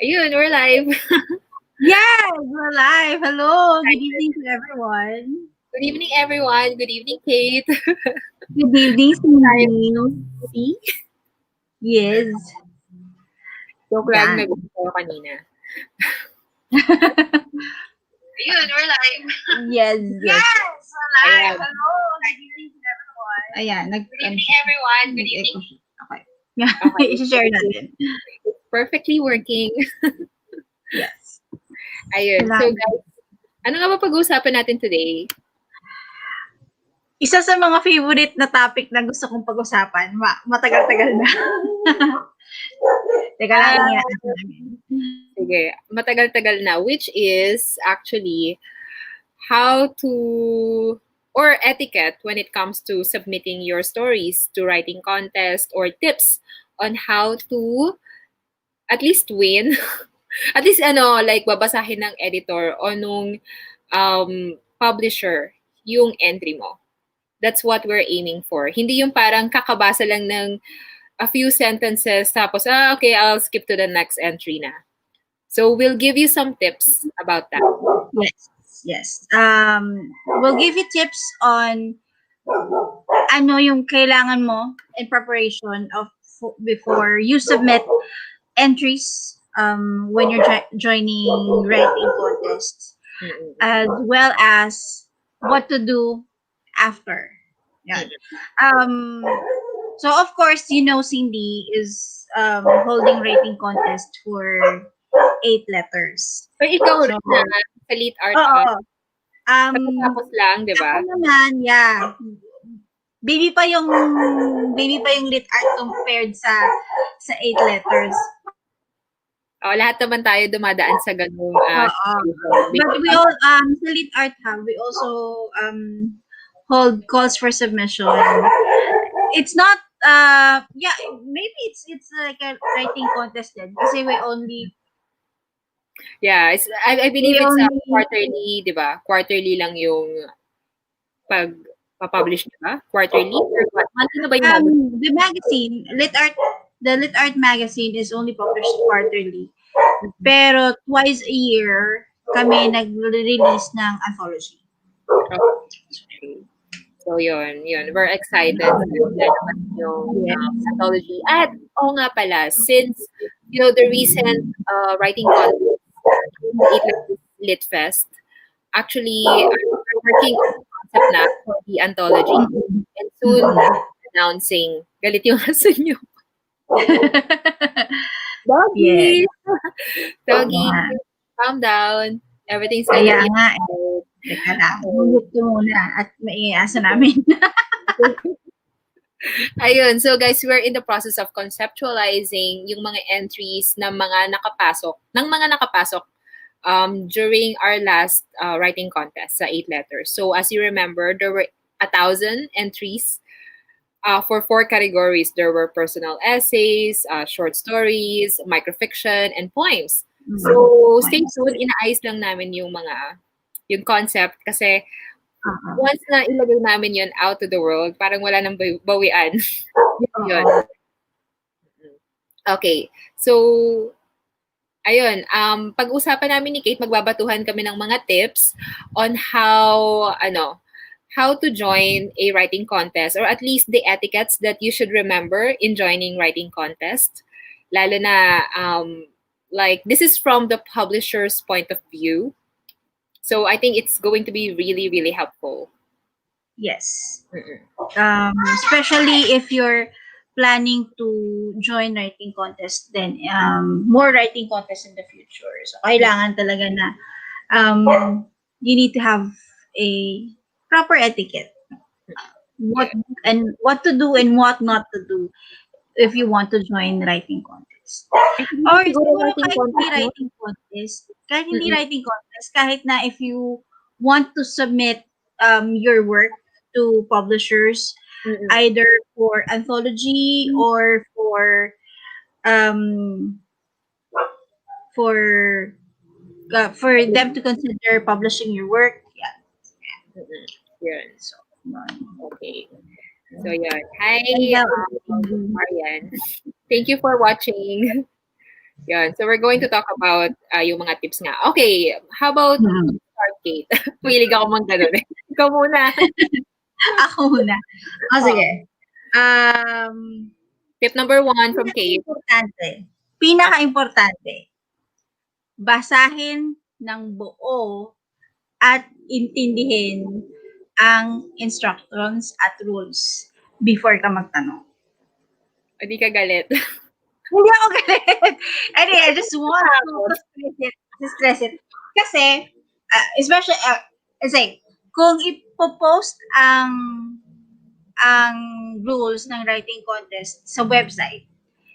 Ayun, we're live. Yes, we're live. Hello. Good evening to everyone. Good evening, everyone. Good evening, Kate. Good evening, Tayo, Cindy. see? Yes. Joke lang, Yan. nag-uusap ko kanina. Ayun, we're live. Yes, yes. Yes, we're live. Ayan. Hello. Good evening to everyone. Ayan. Good evening, everyone. Good evening. Okay. Okay. I-share natin. It's perfectly working. Yes. Ayun. So, Salamat. guys, ano nga ba pag-uusapan natin today? Isa sa mga favorite na topic na gusto kong pag-usapan. Matagal-tagal na. Teka lang, ingatan namin. Sige, matagal-tagal na, which is actually how to or etiquette when it comes to submitting your stories to writing contest or tips on how to at least win. At least like babasahin ng editor o nung publisher yung entry mo. That's what we're aiming for. Hindi yung parang kakabasa lang ng a few sentences tapos, okay, I'll skip to the next entry na. So we'll give you some tips about that. Yes. Yes. We'll give you tips on ano yung kailangan mo in preparation of before you submit entries when you're joining writing contests, as well as what to do after. Yeah. So of course, Cindy is holding writing contest for 8 letters. Pero ikaw So, rin na sa late art oo. ka. Tapos lang, di ba? Ako naman, yeah. Baby pa yung lit art compared sa 8 letters. Lahat naman tayo dumadaan sa ganung But we all sa lit art we also hold calls for submission. It's not maybe it's like a writing contest then kasi we only Yeah, I believe it's quarterly, di ba? Quarterly lang yung pag-publish, di ba? Quarterly? Or what? Monthly na ba yung magazine? the magazine, the lit art magazine is only published quarterly. Pero twice a year kami nag-release ng anthology. Okay. So yun. We're excited na yung anthology. At nga pala, since the recent writing contest, the 8 Letters Lit Fest, actually, we're working on the concept na for the anthology. And soon, announcing, galit yung aso nyo. Doggy! Doggy, calm down. Everything's gonna be okay. Teka lang, hugot ko muna at maiasa namin. Ayun, so guys, we're in the process of conceptualizing yung mga entries ng mga nakapasok during our last writing contest sa 8 Letters. So as you remember, there were 1,000 entries for 4 categories. There were personal essays, short stories, microfiction, and poems. So stay tuned, inaayos lang namin yung concept kasi once na ilagay namin yun out to the world, parang wala nang bawian. Yun. Okay. So, ayun, pag-usapan namin ni Kate, magbabatuhan kami ng mga tips on how to join a writing contest, or at least the etiquettes that you should remember in joining writing contest. Lalo na, this is from the publisher's point of view. So I think it's going to be really, really helpful. Yes. Especially if you're planning to join writing contest, then more writing contests in the future. So kailangan talaga na you need to have a proper etiquette. What to do and what not to do if you want to join writing contest. Or siguro kahit hindi writing contest, kahit na if you want to submit your work to publishers, either for anthology or for them to consider publishing your work. Yeah. So, okay. So yeah. Hi, Marian. Thank you for watching. Yan. So we're going to talk about yung mga tips nga. Okay, how about Mm. start, Kate? Mahilig ako mang ganun eh. Ikaw muna. Ako muna. O Oh, sige. Um, tip number 1 from Kate. pinaka-importante, Ah, pinaka-importante, basahin ng buo at intindihin ang instructions at rules before ka magtanong. Hindi ka galit. Hindi ako galit. I just want Nakakatakot. to stress it. Kasi, especially, say, kung ipopost ang rules ng writing contest sa website,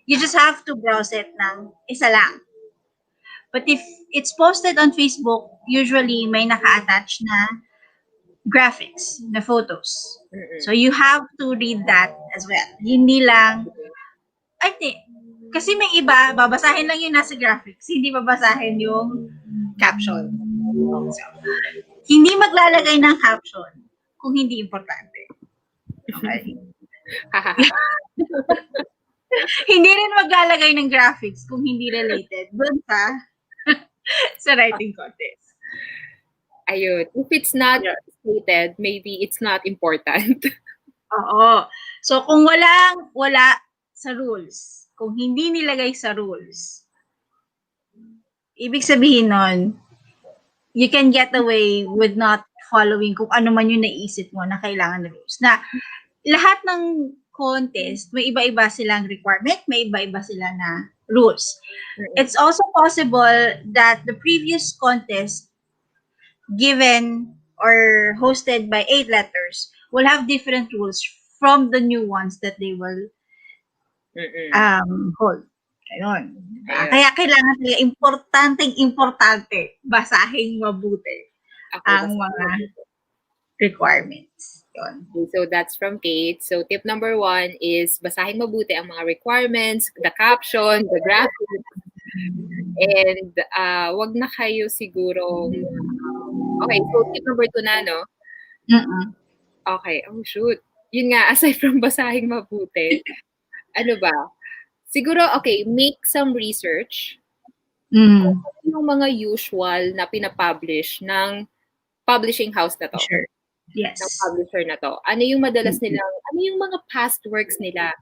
you just have to browse it ng isa lang. But if it's posted on Facebook, usually may naka-attach na graphics, na photos. So you have to read that as well. Hindi lang, I think, kasi may iba, babasahin lang yung nasa graphics, hindi babasahin yung caption. So, hindi maglalagay ng caption kung hindi importante. Okay? Hindi rin maglalagay ng graphics kung hindi related dun sa writing contest. Ayun. If it's not stated, maybe it's not important. Oo. So, kung wala sa rules, kung hindi nilagay sa rules, ibig sabihin nun, you can get away with not following kung ano man yung naisip mo na kailangan na rules. Na lahat ng contest, may iba-iba silang requirement, may iba-iba sila na rules. It's also possible that the previous contest given or hosted by 8 Letters will have different rules from the new ones that they will hold. Ayun. Ayun. Kaya kailangan talaga importante basahin mabuti ang mga requirements. Yun. Okay, so that's from Kate. So tip number 1 is basahin mabuti ang mga requirements, the caption, the graphics, and wag na kayo sigurong okay, so tip number 2 na, no? Okay, oh shoot. Yun nga, aside from basahin mabuti, ano ba? Siguro, okay, make some research. Yung mga usual na pinapublish ng publishing house na to. Sure. Yes. Ng publisher na to. Ano yung madalas nilang, ano yung mga past works nila?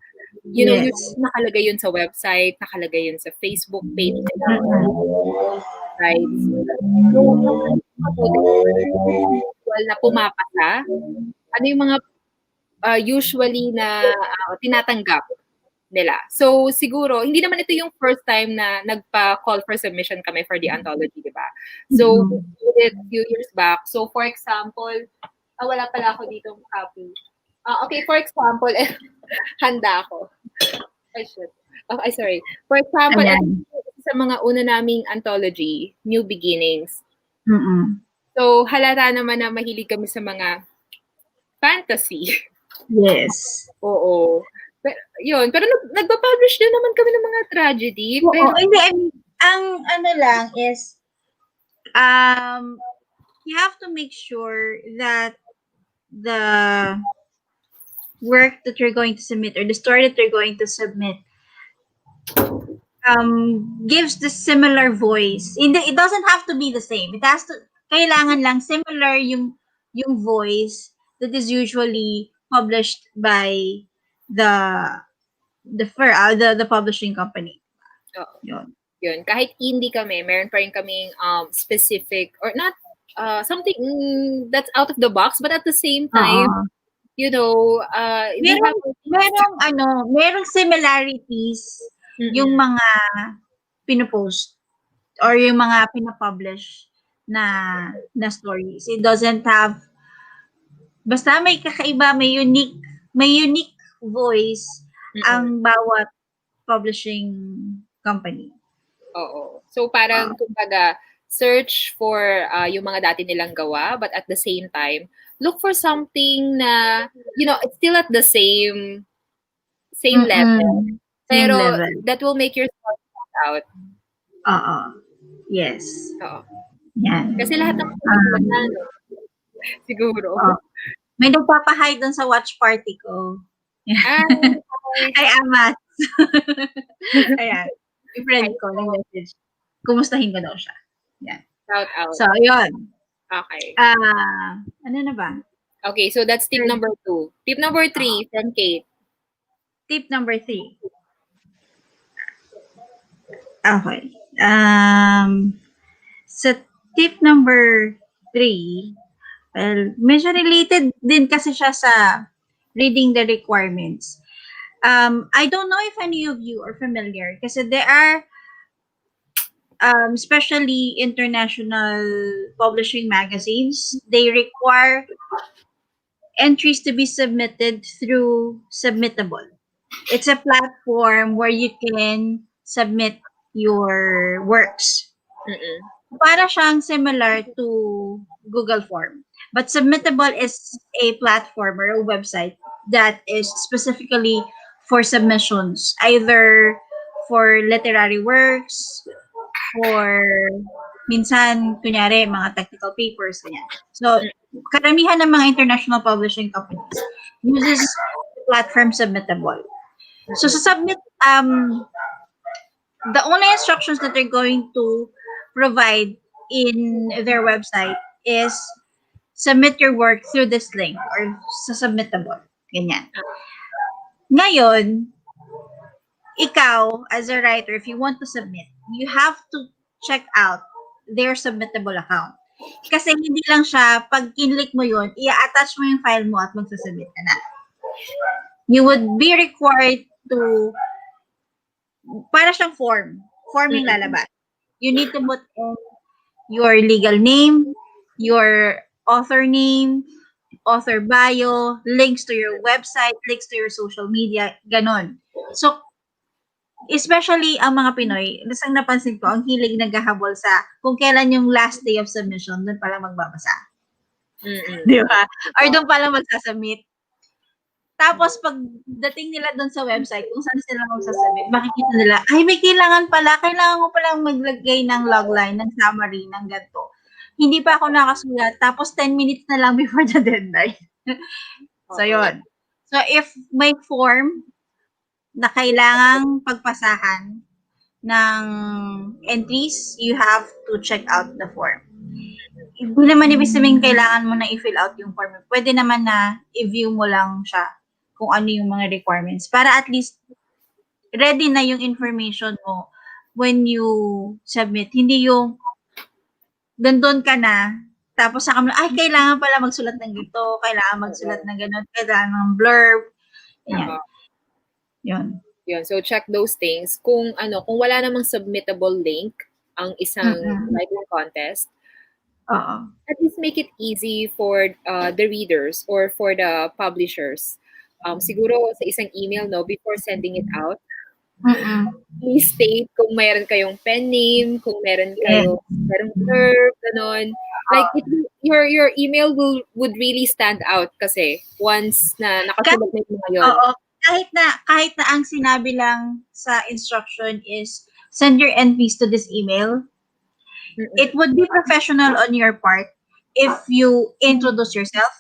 You know, Yes. yung nakalagay yun sa website, nakalagay yun sa Facebook page nila. Right? Usual na pumapasa, ano yung mga usually na tinatanggap nila. So, siguro, hindi naman ito yung first time na nagpa-call for submission kami for the anthology, di ba? So, we did it a few years back. So, for example, wala pala ako dito copy. Okay, for example, handa ako. Ay, shit. Okay, sorry. For example, sa mga una naming anthology, New Beginnings. So, halata naman na mahilig kami sa mga fantasy. Yes. Oo. Pero, yun. Pero nagpa-publish din naman kami ng mga tragedy. Oo, Pero, hindi. Ang ano lang is, you have to make sure that the work that you're going to submit or the story that you're going to submit gives the similar voice. It doesn't have to be the same. It has to, kailangan lang similar yung voice that is usually published by the publishing company. Yun. Kahit indie kami, meron pa rin kaming specific or not something that's out of the box, but at the same time, you know, merong similarities yung mga pinopost or yung mga pinapublish na stories. It doesn't have, basta may kakaiba, may unique voice ang bawat publishing company. Oo. So parang kumbaga search for yung mga dati nilang gawa, but at the same time, look for something na, you know, it's still at the same level. Pero that will make your story stand out. Yes. Oo. Yan. Kasi lahat ng siguro. May nagpapahay doon sa watch party ko. Ay, amat. Ayan. friend Hi ko, po. nag-message. Kumustahin ko daw siya. Yan. Shout out. So, ayun. Okay. Ano na ba? Okay, so that's tip Third, number 2. Tip number 3 from Kate. tip number 3. Okay. Sa tip number 3, well, medyo related din kasi siya sa reading the requirements. I don't know if any of you are familiar kasi there are especially international publishing magazines, they require entries to be submitted through Submittable. It's a platform where you can submit your works. Mm-mm. Para siyang similar to Google Form. But Submittable is a platform or a website that is specifically for submissions, either for literary works, for minsan, kunyari, mga technical papers, ganyan. So, karamihan ng mga international publishing companies uses the platform Submittable. So, sa Submit, the only instructions that they're going to provide in their website is submit your work through this link or sa Submittable. Ganyan. Ngayon, ikaw, as a writer, if you want to submit, you have to check out their Submittable account. Kasi hindi lang siya, pag kinlik mo yun, i-attach mo yung file mo at magsasubmit ka na. You would be required to, para siyang form yung lalabas. You need to put in your legal name, your author name, author bio, links to your website, links to your social media, ganon. So, especially ang mga Pinoy, isang napansin ko, ang hilig naghahabol sa kung kailan yung last day of submission, doon pala magbabasa. Di ba? Or doon pala magsasubmit. Tapos, pag dating nila doon sa website, kung saan sila magsasubmit, makikita nila, ay, may kailangan ko palang maglagay ng logline, ng summary, ng ganito. Hindi pa ako nakasulat. Tapos, 10 minutes na lang before the deadline. So, yun. So, if may form na kailangang pagpasahan ng entries, you have to check out the form. Hindi naman ibig sabihin kailangan mo na i-fill out yung form. Pwede naman na i-view mo lang siya kung ano yung mga requirements para at least ready na yung information mo when you submit. Hindi yung nandun ka na, tapos saka mo, ay, kailangan pala magsulat ng gito, kailangan magsulat ng ganun, kailangan ng blurb. Yan. Yun. Yun. So, check those things. Kung wala namang submittable link ang isang writing contest, at least make it easy for the readers or for the publishers. Siguro sa isang email, no, before sending it out, please state kung meron kayong pen name, kung meron kayong blurb, ganon. Like, your email would really stand out kasi once na nakasulat na yung mga yun. Oo. Kahit na ang sinabi lang sa instruction is send your entries to this email, it would be professional on your part if you introduce yourself,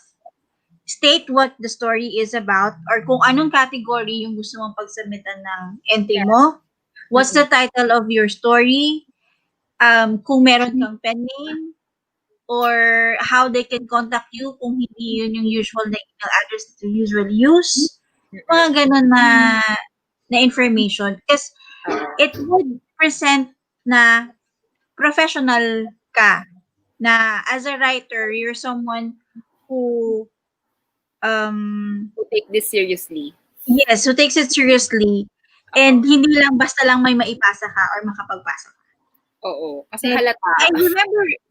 state what the story is about, or kung anong category yung gusto mong pagsubmitan ng entry mo, what's the title of your story, kung meron kang pen name, or how they can contact you kung hindi yun yung usual na email address that you usually use. Mga ganun na information. Because it would present na professional ka. Na as a writer, you're someone who take this seriously. Yes, who takes it seriously. And hindi lang basta lang may maipasa ka or makapagpasa ka. Oo. Kasi halata.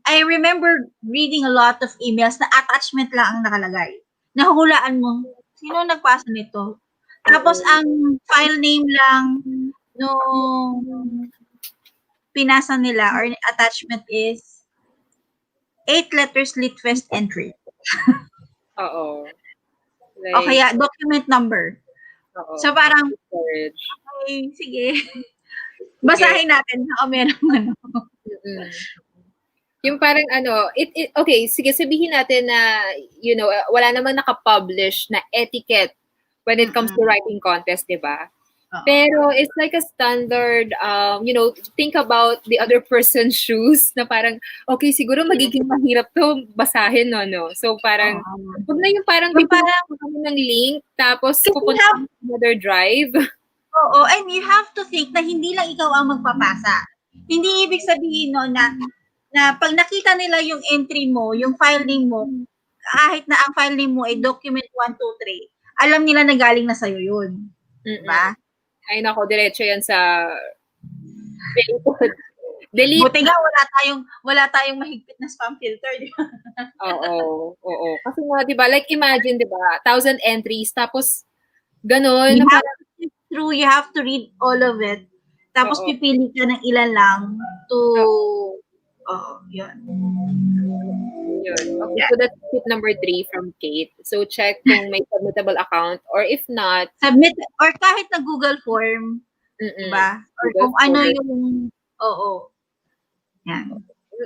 I remember reading a lot of emails na attachment lang ang nakalagay. Nahuhulaan mo, sino nagpasa nito? Tapos ang file name lang nung pinasa nila or attachment is 8Letters Litfest entry. Oo. O kaya document number. Oo. So parang, okay, sige. Basahin natin na meron Yung parang okay, sige, sabihin natin na, wala namang nakapublish na etiquette when it comes to writing contest, di ba? Oo. Pero it's like a standard, think about the other person's shoes na parang, okay, siguro magiging mahirap to basahin, no? So parang, Oo. wag na yung parang Yung pipiliin parang, mo kami ng link, tapos kasi you pupunta have, kami sa another drive. oo, and you have to think na hindi lang ikaw ang magpapasa. Hindi ibig sabihin no na pag nakita nila yung entry mo, yung file name mo, kahit na ang file name mo ay document 123, alam nila na galing na sa'yo yun. Mm-mm. Diba? Ay nako, diretso yan sa delete. Buti nga wala tayong mahigpit na spam filter, di ba? Oo, oo. Kasi nga, di ba, like imagine, di ba, 1,000 entries, tapos ganun, You na have parang, to sift through, you have to read all of it. Tapos oo, pipili ka ng ilan lang to, oo. yun. Yun. Okay, Yeah. so that's tip number 3 from Kate. So check kung may submittable account or if not, Submit, or kahit na Google form, mm-mm, diba? Or Google kung ano Form. yung, oo. Yan.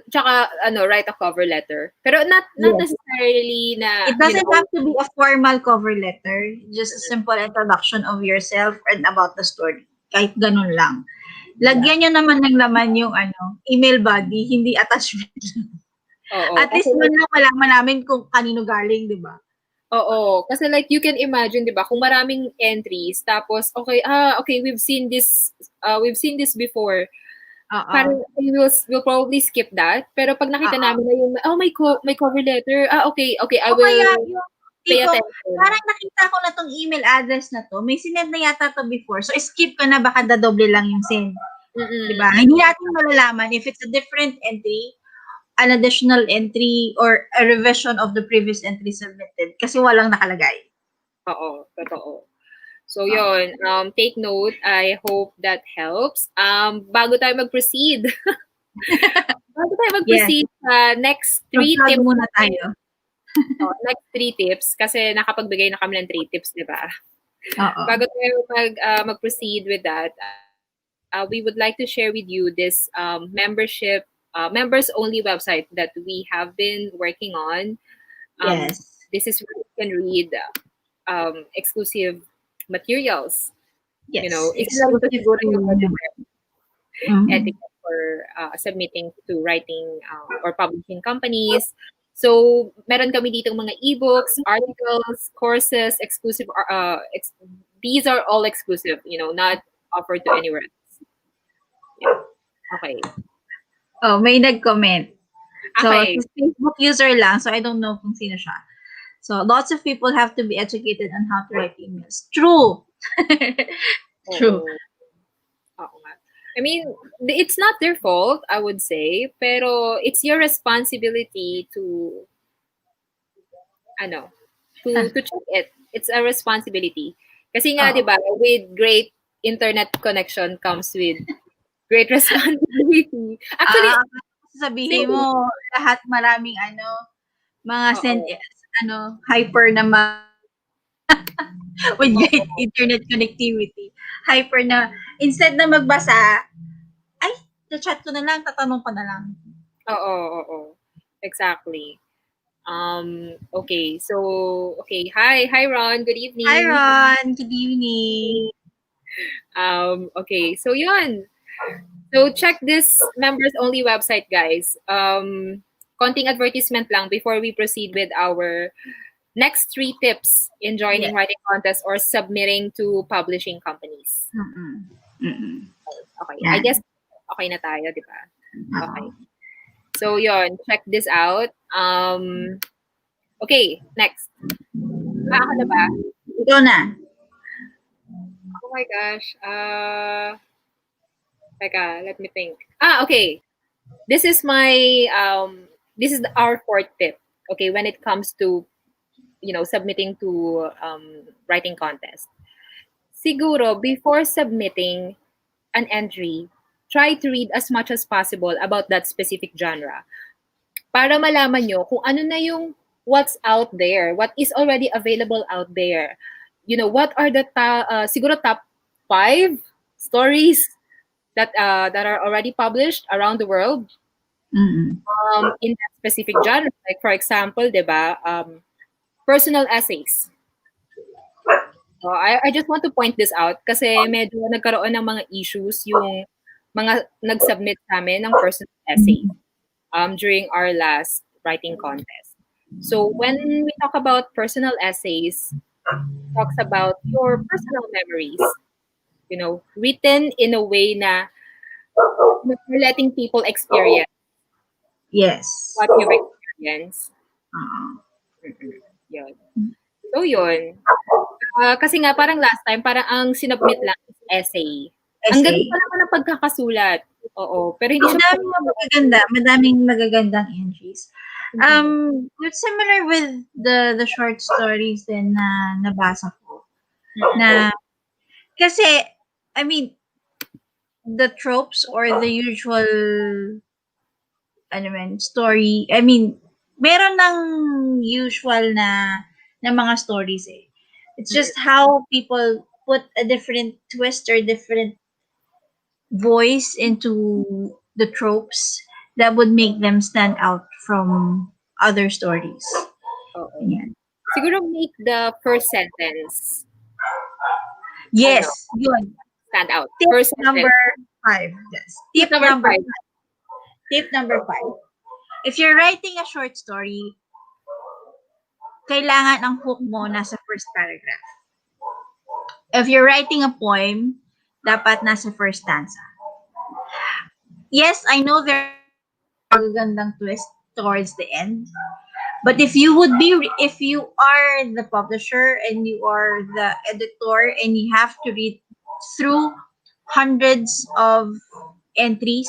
Tsaka, write a cover letter. Pero not Yes. necessarily na, It doesn't have to be a formal cover letter. Just a simple introduction of yourself and about the story. Kahit ganun lang. Lagyan nyo naman ng laman yung email body, hindi attachment. oo. At Kasi least man like, lang malaman namin kung kanino galing, di ba? oo. Kasi like, you can imagine, di ba, kung maraming entries, tapos, okay, we've seen this before. Oo. Parang we'll probably skip that. Pero pag nakita Oo. namin na yung, may cover letter. Okay, I O kaya will yung pay tipong, attention. parang nakita ko na tong email address na to, may sinend na yata to before. So, skip ka na, baka dadoble lang yung send. Diba? Hindi Mm. natin malalaman if it's a different entry, an additional entry, or a revision of the previous entry submitted kasi walang nakalagay. Oo, totoo. So, yun. Take note. I hope that helps. Bago tayo mag-proceed, Yes. sa next 3 Mag-plug tips muna natin. tayo. Next 3 tips, kasi nakapagbigay na kami ng 3 tips, di ba? Oo. Bago tayo mag-proceed with that, we would like to share with you this membership, members-only website that we have been working on. Yes. This is where you can read exclusive materials. Yes. Isa lang ito Exclusive siguro to yung Mhm. etiquette for submitting to writing or publishing companies. So, meron kami ditong mga ebooks, articles, courses, exclusive. These are all exclusive, not offered to anywhere else. Yeah. Okay. Oh, may nag-comment. So, Okay. Facebook user lang, so I don't know kung sino siya. So, lots of people have to be educated on how to write emails. True. True. Oo. Oo nga. I mean, it's not their fault, I would say, pero it's your responsibility to to check it. It's a responsibility. Kasi nga, di Oo. ba, with great internet connection comes with great responsibility. Actually, Sabihin same. mo, lahat maraming mga Oo. hyper na with great Oo. internet connectivity. Hyper na, instead na magbasa, ay, chat ko na lang, tatanong ko na lang. Oo. Exactly. Okay. So, okay. Hi, Ron. Good evening. Hi, Ron. Good evening. Okay. So, yun. So, check this members-only website, guys. Konting advertisement lang before we proceed with our next 3 tips in joining Yes. writing contests or submitting to publishing companies. Okay. Yan. I guess okay na tayo, di ba? Okay. Oo. So, yun. Check this out. Okay. Next. Ako na ba? Ikaw na. Oh my gosh. Teka, let me think. Okay. This is our 4th tip. Okay, when it comes to submitting to writing contest. Siguro before submitting an entry, try to read as much as possible about that specific genre para malaman nyo kung ano na yung what's out there, what is already available out there. What are the siguro top 5 stories that are already published around the world in that specific genre. Like for example, 'di ba? Personal essays. I just want to point this out kasi medyo nagkaroon ng mga issues yung mga nag-submit sa'min ng personal essays during our last writing contest. So when we talk about personal essays, it talks about your personal memories, written in a way na you're letting people experience Yes. what you've experienced. Uh, Mm-mm. Yun. So yun. Kasi nga parang last time, parang ang sinubmit lang is essay. Ang ganda essay. pa naman ng pagkakasulat. Oo. Pero hindi siya Madaming magagandang entries. mm, It's similar with the short stories din na nabasa ko. mm, Na, kasi, I mean, the tropes or the usual, story, meron ng usual na mga stories eh. It's mm. just how people put a different twist or different voice into the tropes that would make them stand out from other stories. Oo. Ganyan. Siguro make the first sentence, ano, Yes, yun. stand out. Tip First number sentence. 5. Yes. Tip number 5. Tip number 5. If you're writing a short story, kailangan ang hook mo nasa first paragraph. If you're writing a poem, dapat nasa first stanza. Yes, I know there are magagandang twist towards the end. But if you are the publisher and you are the editor and you have to read through hundreds of entries,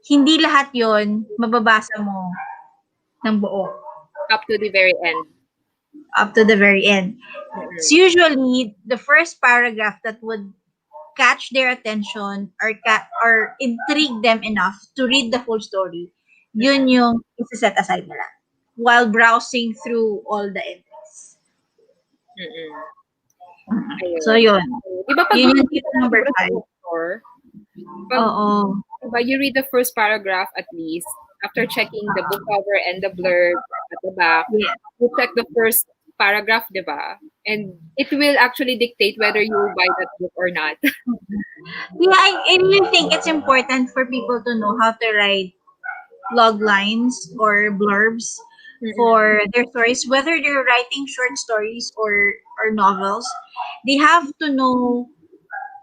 hindi lahat yon mababasa mo ng buo Up to the very end. up to the very end. It's Mm-mm. usually the first paragraph that would catch their attention or intrigue them enough to read the whole story. Yun yung isa-set aside nila while browsing through all the entries. Mm-mm. So, Ayun. yun. Diba pag Yun yung makikita tip na number siguro sa 5. bookstore, pag Oo. diba, you read the first paragraph at least, after checking the book cover and the blurb at the back, Yeah. you check the first paragraph, diba? And it will actually dictate whether you buy that book or not. Yeah, I really think it's important for people to know how to write log lines or blurbs Mm-mm. for their stories, whether they're writing short stories or novels. They have to know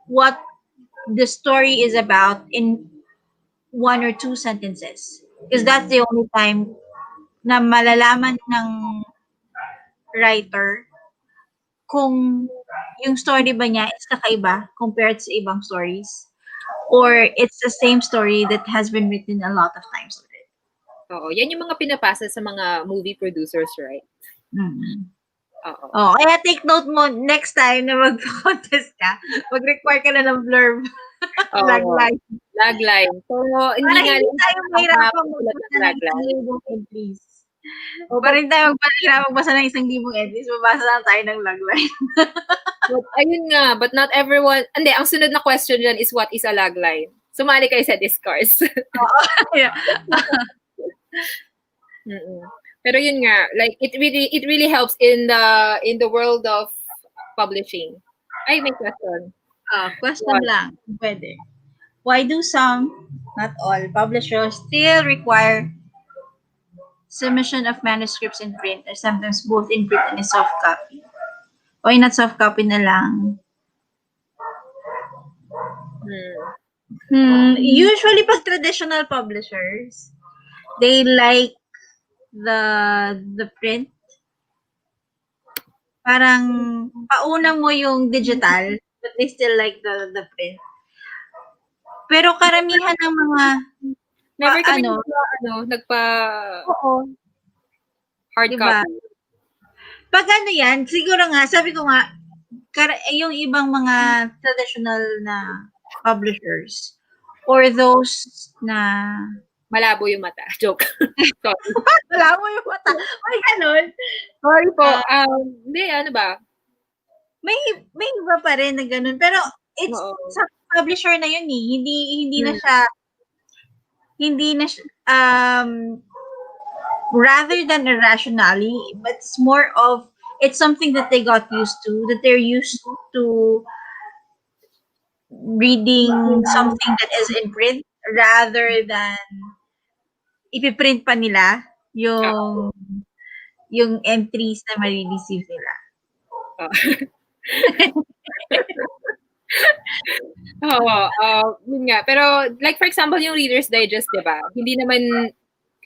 what the story is about in one or two sentences. Because that's the only time na malalaman ng writer kung yung story ba niya is kakaiba compared sa ibang stories. Or it's the same story that has been written a lot of times already. Oo, yan yung mga pinapasa sa mga movie producers, right? Mm. Oo. Oh, kaya take note mo next time na mag-contest ka, mag-require ka na ng blurb. Oo. Lagline. Lagline. So, hindi Para nga hindi lang tayo mahirapang sulat ng magbasa ng lagline. 1,000 entries. Oh, Para hindi tayo mahirapang magbasa ng 1,000 entries, mabasa lang tayo ng lagline. but ayun nga, but not everyone, hindi, ang sunod na question dyan is what is a lagline? Sumali kayo sa discourse. Yeah. Mm-mm. Pero yun nga, like it really helps in the world of publishing. Ay, may question. Question What? lang. Pwede. Why do some, not all, publishers still require submission of manuscripts in print or sometimes both in print and in soft copy? Why not soft copy na lang? Usually, pag traditional publishers, they like the print. Parang pauna mo yung digital, but they still like the print. Pero karamihan ng mga Never kami ano, nagpa oo, hard diba? copy. Pag ano yan, siguro nga, sabi ko nga, yung ibang mga traditional na publishers or those na Malabo yung mata. Joke. Sorry. wala mo yung mata. Ay, ganun. Sorry po. Hindi, ano ba? May iba pa rin na ganun. Pero it's Oo. sa publisher na yun eh. Hindi na siya rather than irrationally, but it's more of it's something that they got used to, that they're used to reading something that is in print rather than ipiprint pa nila yung yung entries na ma-receive nila. Ah. Oo, yun nga. Pero like for example, yung Reader's Digest, 'di ba? Hindi naman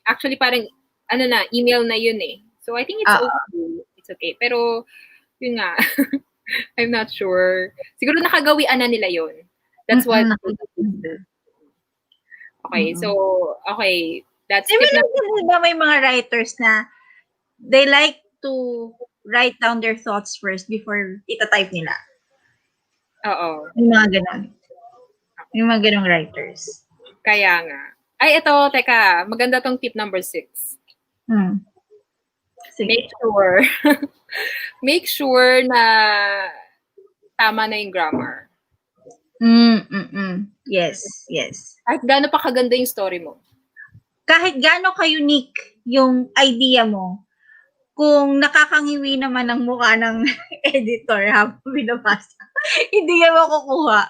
actually parang ano na, email na yun eh. So I think it's okay. It's okay. Pero yun nga, I'm not sure. Siguro nakagawian na nila yun. That's what Okay, so okay, that's I tip mean, number di ba may mga writers na they like to write down their thoughts first before ita-type nila. Oo. Yung mga ganon. Yung mga ganong writers. Kaya nga. Ay, ito, teka. Maganda tong tip number 6. Sige. Make sure na tama na yung grammar. Yes, yes. Kahit gaano pa kaganda yung story mo. Kahit gaano ka-unique yung idea mo, kung nakakangiwi naman ang mukha ng editor habang binabasa, hindi niya makukuha.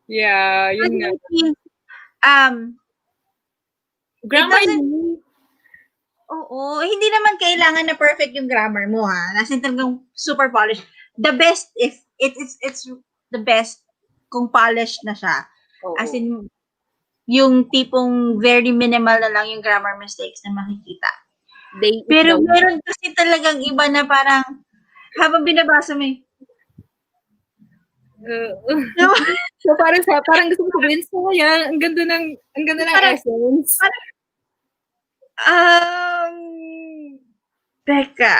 Yeah, yun nga. Grammar Oo, hindi naman kailangan na perfect yung grammar mo ha. Kasi talagang super polished. The best if it's the best kung polished na siya. Oo. As in yung tipong very minimal na lang yung grammar mistakes na makikita. Pero meron kasi talagang iba na parang habang binabasa mo so parang gusto ko sabihin, sayang, ang ganda ng essence. Teka.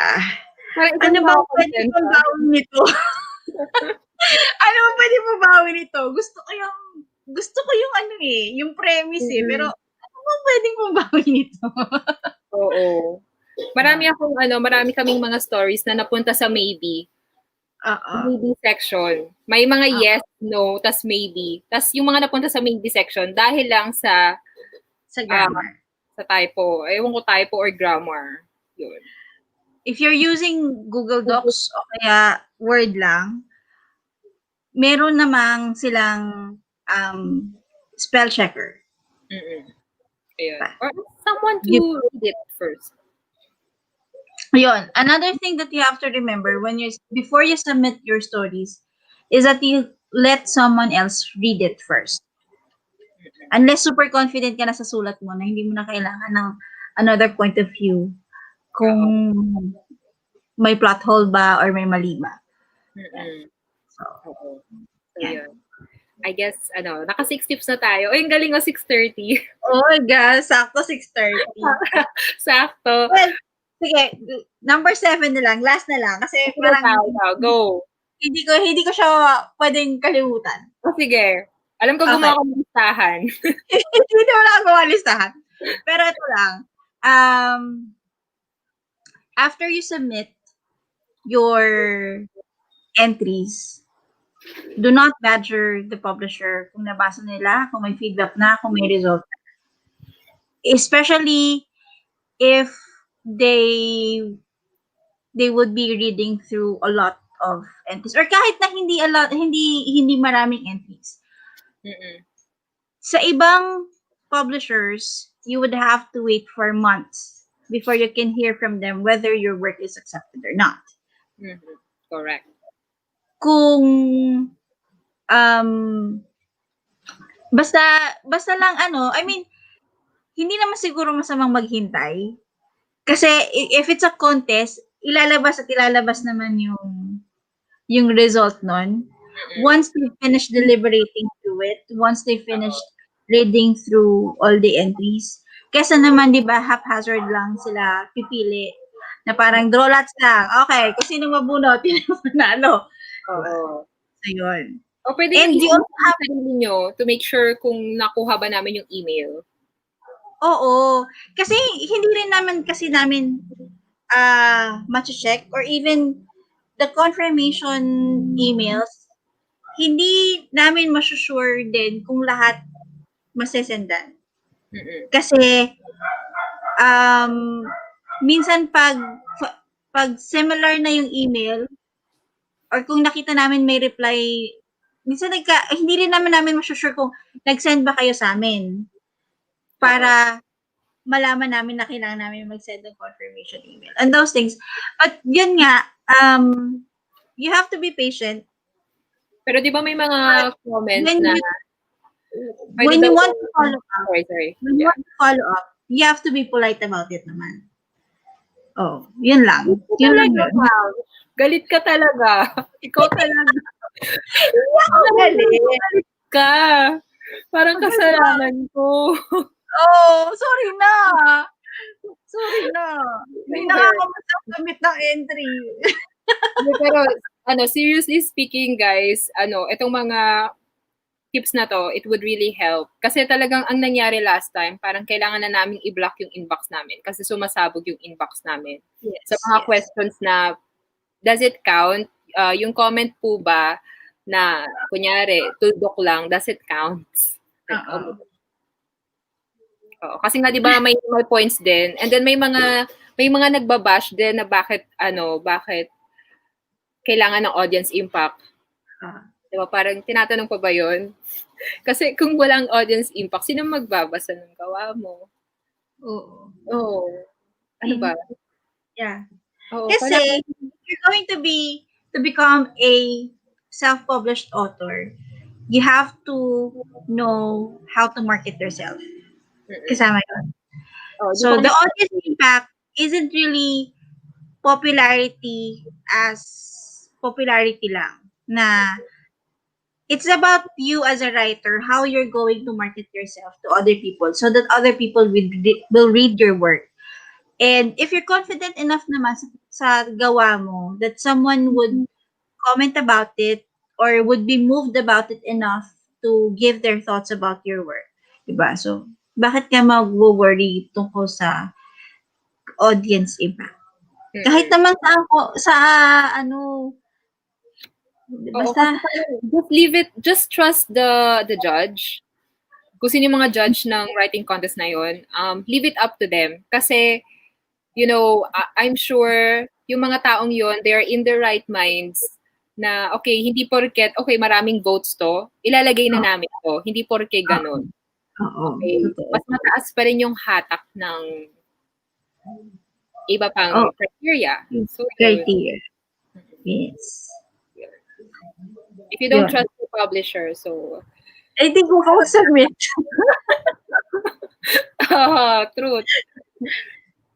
Ano ba pwede kong gawin nito? Ano ba pwede mo bawin nito? Gusto ko yung ano eh, yung premise eh. Pero ano ba pwede mong bawin nito? Oo. Marami kaming mga stories na napunta sa maybe. Maybe section. May mga yes, no, tas maybe. Tas yung mga napunta sa maybe section dahil lang sa grammar. Sa typo. Ewan ko typo or grammar. Yun. If you're using Google Docs o kaya Word lang, meron namang silang spell checker. Ayun. Or someone to read it first. Yun. Another thing that you have to remember before you submit your stories is that you let someone else read it first. Unless super confident ka na sa sulat mo na hindi mo na kailangan ng another point of view kung may plot hole ba or may mali ba. So, yeah. I guess, naka 6 tips na tayo. Ay, ang galing o, 6:30. Oh my God, sakto 6:30. Sakto. Well, sige, number 7 na lang, last na lang. Kasi parang, go. Hindi ko siya pwedeng kalimutan. Sige. Alam ko gumawa ko ng listahan. Hindi naman ako gumawa listahan. Pero ito lang. After you submit your entries, do not badger the publisher kung nabasa nila, kung may feedback na, kung may result na. Especially if they would be reading through a lot of entries or kahit na hindi maraming entries. Sa ibang publishers, you would have to wait for months before you can hear from them whether your work is accepted or not. Correct. Kung basta lang I mean, hindi naman siguro masamang maghintay. Kasi if it's a contest, ilalabas naman yung result nun. Once they finish deliberating through it, once they finish reading through all the entries, kesa naman, di ba, haphazard lang sila pipili na parang draw lots lang. Okay, kung sino mabunot, yun ang manalo. Oo. So, yun. O pwede yung sarili nyo to make sure kung nakuha ba namin yung email. Oo. Kasi hindi rin namin ma-check or even the confirmation emails, hindi namin masusure din kung lahat masesendan. Kasi minsan pag pag similar na yung email, or kung nakita namin may reply, minsan hindi rin namin masusure kung nag-send ba kayo sa amin para malaman namin na kailangan namin mag-send ng confirmation email and those things. But yun nga, you have to be patient. Pero di ba may mga comments When na you pwede when daw you want to follow up, sorry. when you Yeah. want to follow up, you have to be polite about it naman. Oh, yun lang. Galit ka Yun lang talaga, yun. ma'am. Galit ka talaga. Ikaw talaga. Hindi ako galit. Galit ka. Parang kasalanan ko. Oh, sorry na. Sorry na. Hindi May na hurt. ako mag-submit ng entry. Pero, seriously speaking, guys, itong mga tips na to, it would really help. Kasi talagang ang nangyari last time, parang kailangan na naming i-block yung inbox namin kasi sumasabog yung inbox namin. Yes, Sa mga yes. questions na, does it count? Yung comment po ba na, kunyari, tuldok lang, does it count? Like, kasi nga 'di ba may points din. And then may mga nagbabash din na bakit kailangan ng audience impact. 'Di ba parang tinatanong pa ba 'yon? Kasi kung walang audience impact, sino magbabasa ng gawa mo? Oo. Oo. Ano ba? Yeah. Oo, Kasi if you're going to become a self-published author, you have to know how to market yourself. Kasama yun. So the audience impact isn't really popularity as popularity lang. Na it's about you as a writer, how you're going to market yourself to other people so that other people will read your work. And if you're confident enough naman sa gawa mo that someone would comment about it or would be moved about it enough to give their thoughts about your work. Diba? So, bakit ka mag-worry tungkol sa audience impact? Kahit naman basta, just leave it, just trust the judge. Kung sino yung mga judge ng writing contest na yun, leave it up to them. Kasi, I'm sure yung mga taong yun, they are in their right minds na, okay, hindi porket, okay, maraming votes to, ilalagay na namin to. Hindi porke ganun. Okay. Mas mataas pa rin yung hatak ng iba pang criteria. So, criteria. Yes. If you don't trust the publisher, so... I think ko submit. Truth.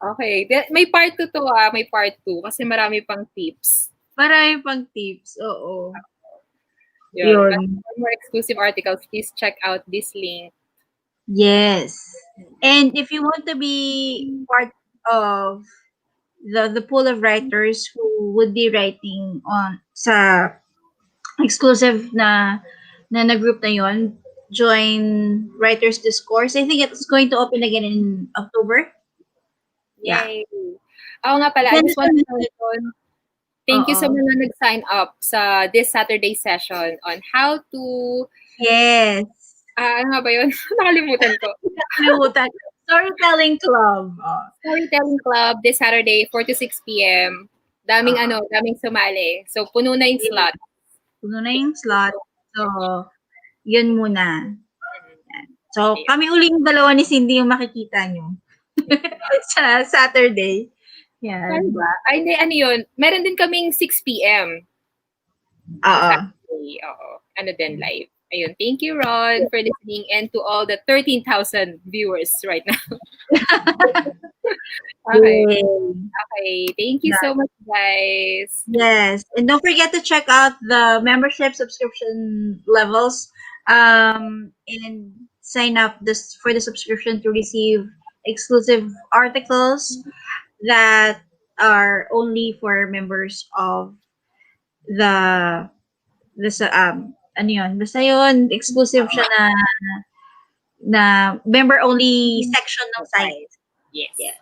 Okay. May part 2 to may part 2 kasi marami pang tips. Marami pang tips, oo. Yun. For more exclusive articles, please check out this link. Yes. And if you want to be part of the pool of writers who would be writing on sa exclusive na group na yon, join Writers Discourse. I think it's going to open again in October. Yay. Oo nga pala, I just want to mention, thank you sa mga nag-sign up sa this Saturday session on how to... Yes. Ano nga ba yun? Nakalimutan ko. Storytelling Club. Storytelling Club this Saturday, 4 to 6 p.m. Daming sumali. So, puno na yung slot. So, yun muna. So, kami uling dalawa ni Cindy yung makikita nyo. Sa Saturday. Yan. Diba? Ay, hindi, ano yun? Meron din kaming 6 p.m. Saturday. Ano din, live. Ayun. Thank you, Ron, for listening and to all the 13,000 viewers right now. Okay. Thank you so much, guys. Yes. And don't forget to check out the membership subscription levels and sign up for the subscription to receive exclusive articles that are only for members of the ano yun, basta yun, exclusive siya na member-only section ng site. Yes. Yeah.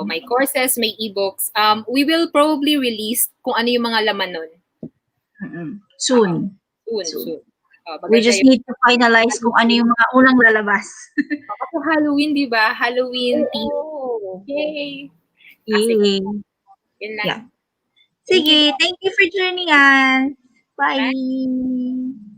May courses, may ebooks. We will probably release kung ano yung mga laman nun. Soon. We just need to finalize kung ano yung mga unang lalabas. Kasi Halloween, di ba? Halloween theme. Yay! Yay! Yun lang. Yeah. Thank you. Sige, thank you for joining us. Bye. Bye!